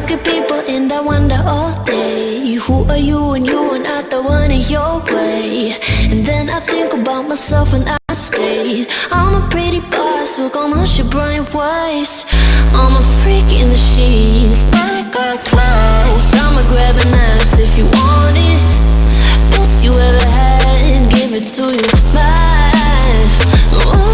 look at people and I wonder all day, who are you when you are not the one in your way? And then I think about myself when I stayed. I'm a pretty boss, look on my shit bright ways. I'm a freak in the sheets, but I got class. I'ma grab an ass if you want it. Best you ever had, give it to you, mine. Ooh.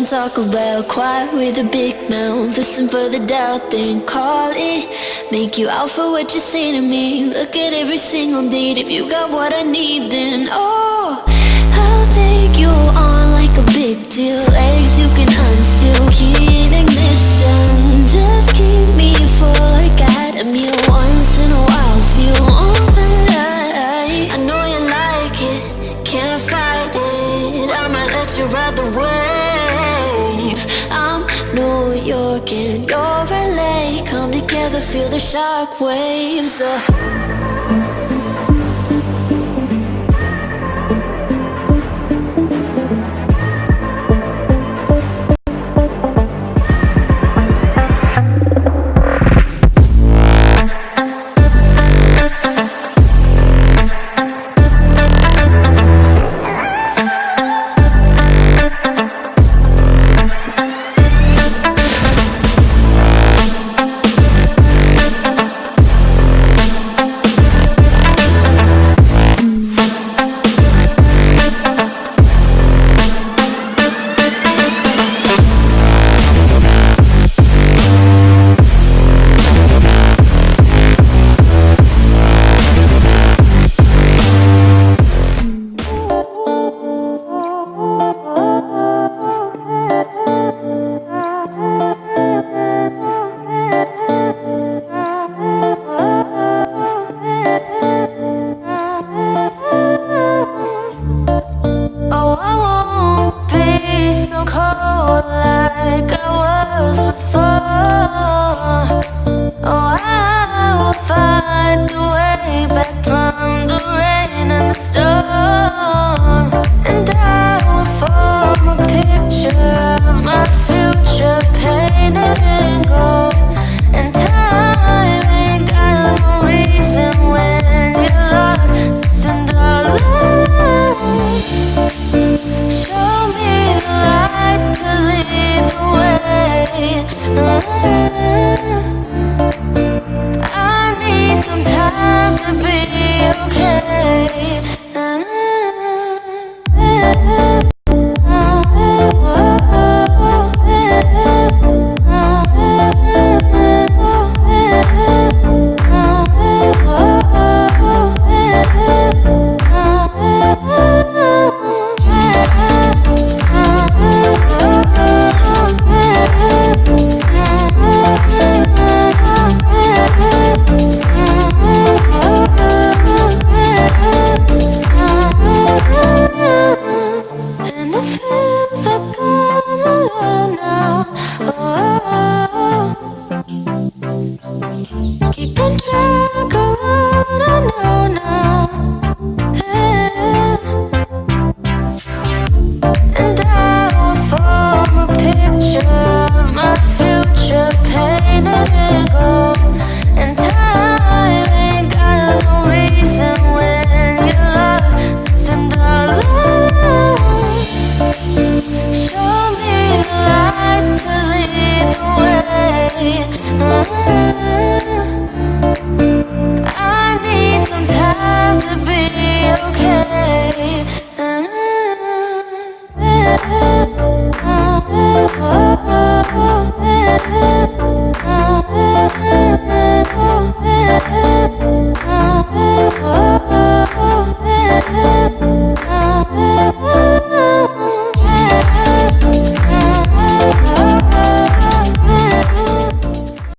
Talk about quiet with a big mouth. Listen for the doubt, then call it. Make you out for what you say to me. Look at every single date. If you got what I need, then oh, I'll take you on like a big deal. Eggs you can unseal, heat ignition. Just keep me full like I had a meal once in a while. Feel alright. I know you like it, can't fight it. I'ma let you ride the wave. I'm New York and you're LA. Come together, feel the shock waves.